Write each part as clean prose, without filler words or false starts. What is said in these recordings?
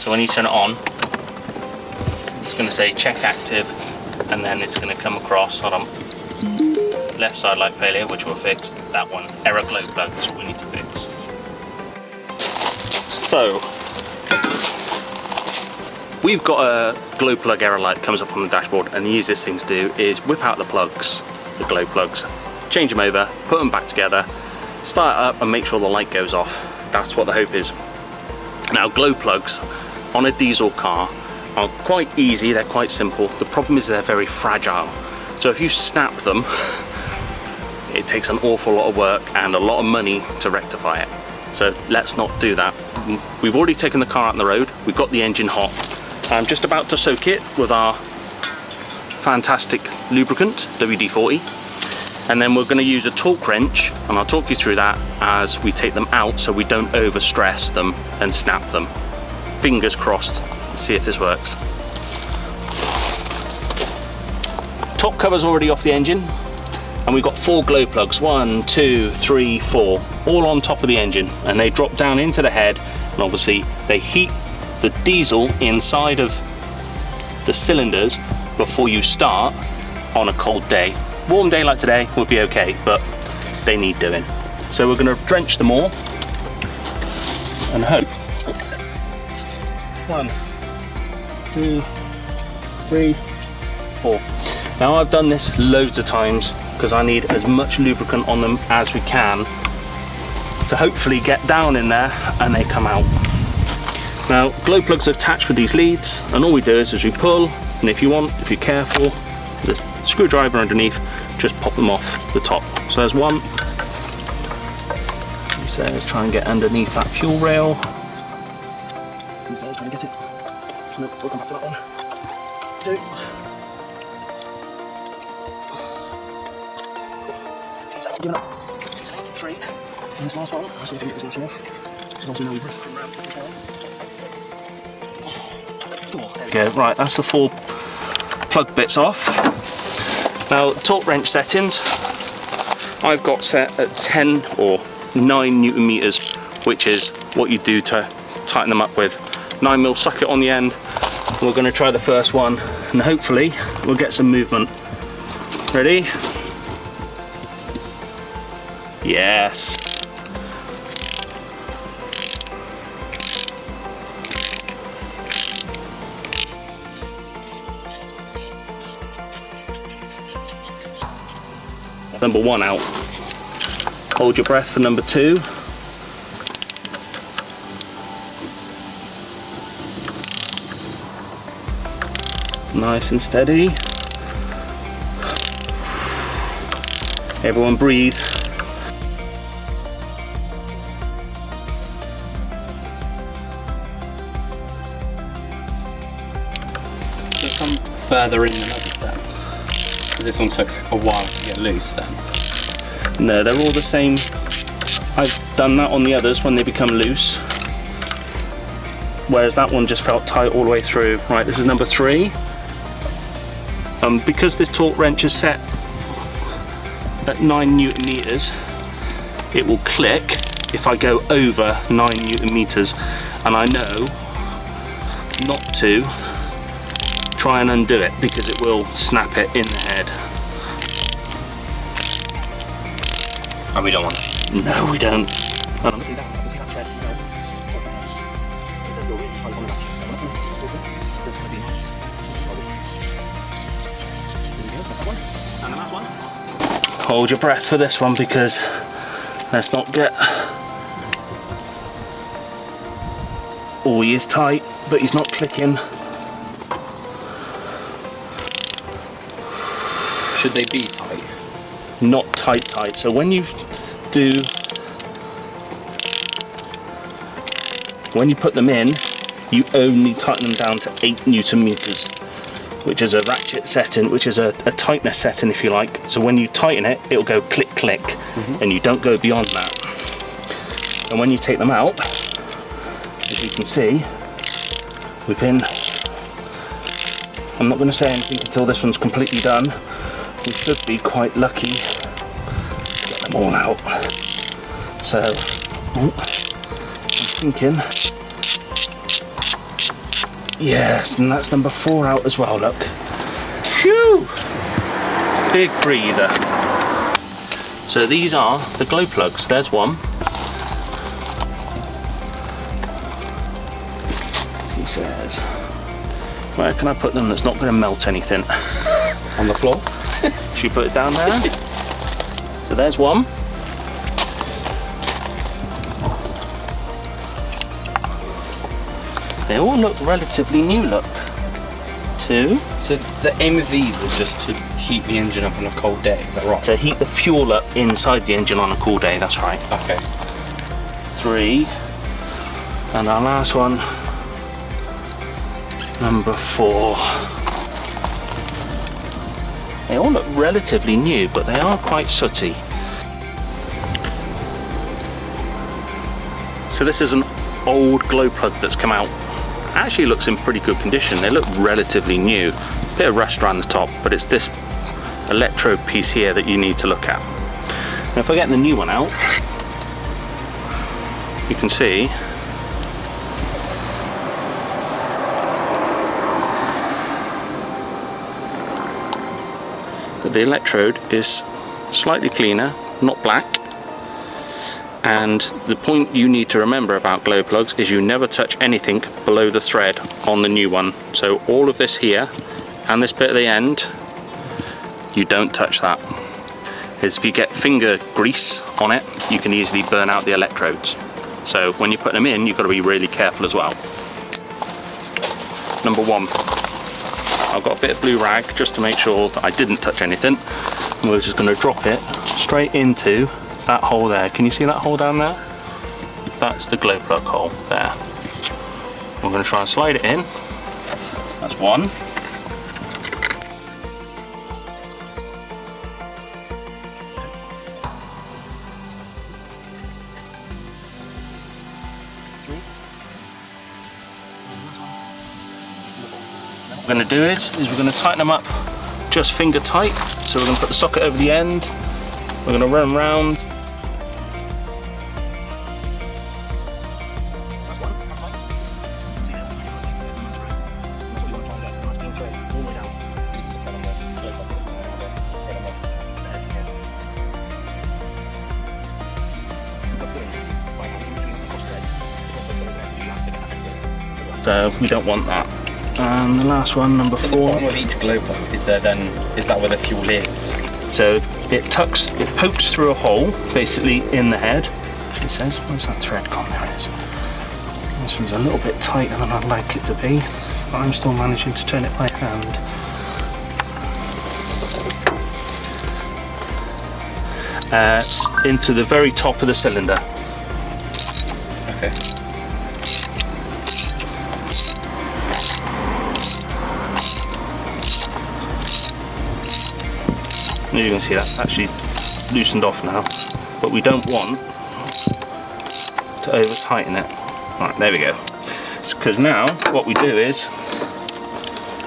So when you turn it on, it's going to say check active, and then it's going to come across on left side light failure, which will fix. That one, error glow plug, is what we need to fix. So we've got a glow plug error light comes up on the dashboard, and the easiest thing to do is whip out the plugs, the glow plugs, change them over, put them back together, start it up and make sure the light goes off. That's what the hope is. Now, glow plugs on a diesel car are quite easy, they're quite simple. The problem is they're very fragile. So if you snap them, it takes an awful lot of work and a lot of money to rectify it. So let's not do that. We've already taken the car out on the road, we've got the engine hot. I'm just about to soak it with our fantastic lubricant, WD-40. And then we're going to use a torque wrench, and I'll talk you through that as we take them out so we don't overstress them and snap them. Fingers crossed. Let's see if this works. Top cover's already off the engine, and we've got 4 glow plugs, 1, 2, 3, 4, all on top of the engine, and they drop down into the head, and obviously they heat the diesel inside of the cylinders before you start on a cold day. Warm day like today would be okay, but they need doing. So we're going to drench them all and hope. 1, 2, 3, 4. Now I've done this loads of times because I need as much lubricant on them as we can to hopefully get down in there and they come out. Now, glow plugs are attached with these leads, and all we do is we pull, and if you're careful, the screwdriver underneath, just pop them off the top. So there's one. He says try and get underneath that fuel rail. He says try and get it. So we'll come back to that one. 2. He's giving up. He's an 8, 3. And this last one. Let's see if we can get this off. Because obviously now we've come around this one. 4. There we go. Right, that's the 4 plug bits off. Now, torque wrench settings, I've got set at 10 or 9 Newton meters, which is what you do to tighten them up with. 9mm socket on the end. We're going to try the first one, and hopefully we'll get some movement. Ready? Yes. Number 1 out. Hold your breath for number 2. Nice and steady. Everyone breathe. There's some further in than others then? Because this one took a while to get loose then? No, they're all the same. I've done that on the others when they become loose. Whereas that one just felt tight all the way through. Right, this is number 3. Because this torque wrench is set at 9 Newton meters, it will click if I go over 9 Newton meters, and I know not to try and undo it because it will snap it in the head. And we don't want that. No, we don't. Hold your breath for this one, because let's not get... Oh, he is tight, but he's not clicking. Should they be tight? Not tight. So when you put them in, you only tighten them down to 8 Newton meters, which is a ratchet setting, which is a tightness setting if you like. So when you tighten it, it'll go click click, and you don't go beyond that. And when you take them out, as you can see, we've been, I'm not going to say anything until this one's completely done. We should be quite lucky to get them all out. So I'm thinking Yes, and that's number 4 out as well, look. Phew! Big breather. So these are the glow plugs. There's one. He says, where can I put them that's not going to melt anything? On the floor? Should we put it down there? So there's one. They all look relatively new, look. 2. So the aim of these is just to heat the engine up on a cold day, is that right? To heat the fuel up inside the engine on a cool day, that's right. Okay. 3. And our last one, number 4. They all look relatively new, but they are quite sooty. So this is an old glow plug that's come out. Actually looks in pretty good condition. They look relatively new. Bit of rust around the top, but it's this electrode piece here that you need to look at. Now if I get the new one out, you can see that the electrode is slightly cleaner, not black. And the point you need to remember about glow plugs is you never touch anything below the thread on the new one. So all of this here and this bit at the end, you don't touch that. Because if you get finger grease on it, you can easily burn out the electrodes. So when you put them in, you've got to be really careful as well. Number 1. I've got a bit of blue rag just to make sure that I didn't touch anything. And we're just going to drop it straight into that hole there. Can you see that hole down there? That's the glow plug hole there. We're going to try and slide it in. That's 1. What we're going to do is we're going to tighten them up just finger tight. So we're going to put the socket over the end. We're going to run them round. So we don't want that. And the last one, number 4. At the bottom of each glow plug, is that where the fuel is? So it pokes through a hole, basically in the head. It says, where's that thread gone? There it is. This one's a little bit tighter than I'd like it to be, but I'm still managing to turn it by hand. Into the very top of the cylinder. Okay. As you can see, that's actually loosened off now, but we don't want to over tighten it. Right, there we go. Because now what we do is,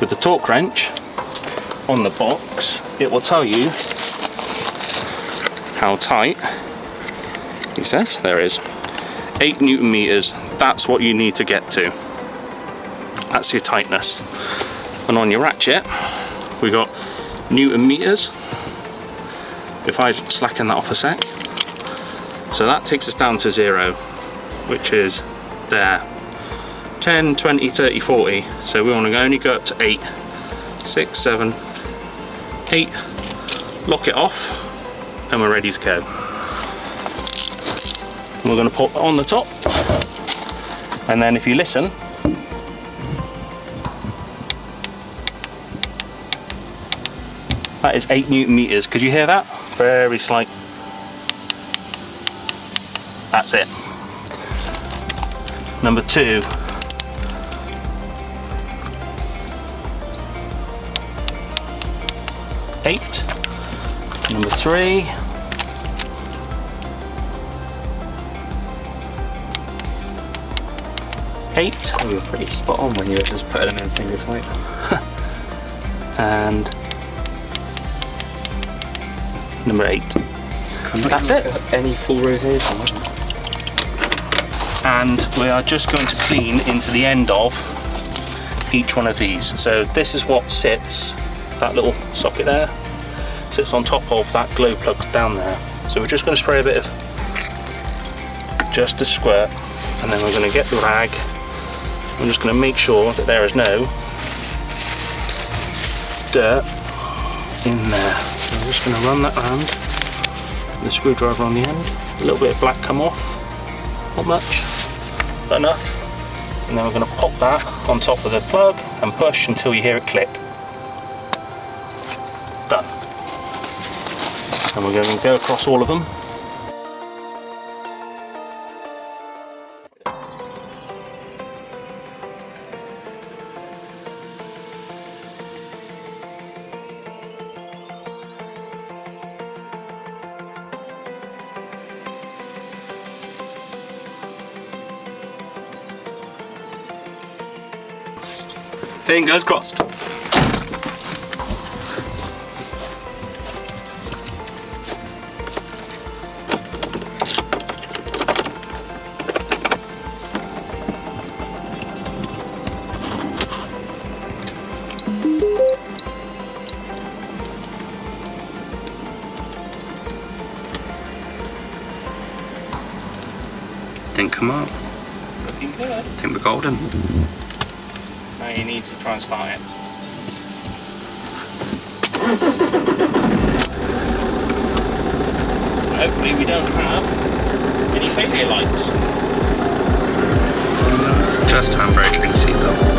with the torque wrench on the box, it will tell you how tight. It says there is 8 Newton meters. That's what you need to get to. That's your tightness. And on your ratchet, we got Newton meters. If I slacken that off a sec, so that takes us down to 0, which is there. 10, 20, 30, 40. So we want to only go up to 8, 6, 7, 8. Lock it off, and we're ready to go. We're going to put it on the top, and then if you listen, that is 8 Newton meters. Could you hear that? Very slight. That's it. Number 2. Eight. Number 3. 8. Oh, you were pretty spot on when you were just putting them in finger tight. And number 8. That's it. Any full rotation. And we are just going to clean into the end of each one of these. So this is what sits, that little socket there, sits on top of that glow plug down there. So we're just going to spray a bit of, just a squirt, and then we're going to get the rag. I'm just going to make sure that there is no dirt in there. So I'm just going to run that around with the screwdriver on the end. A little bit of black come off, not much, but enough. And then we're going to pop that on top of the plug and push until you hear it click. Done. And we're going to go across all of them. Fingers crossed. Didn't come up. Looking good. I think we're golden. Now you need to try and start it. Hopefully we don't have any failure lights. Just handbrake and seatbelt.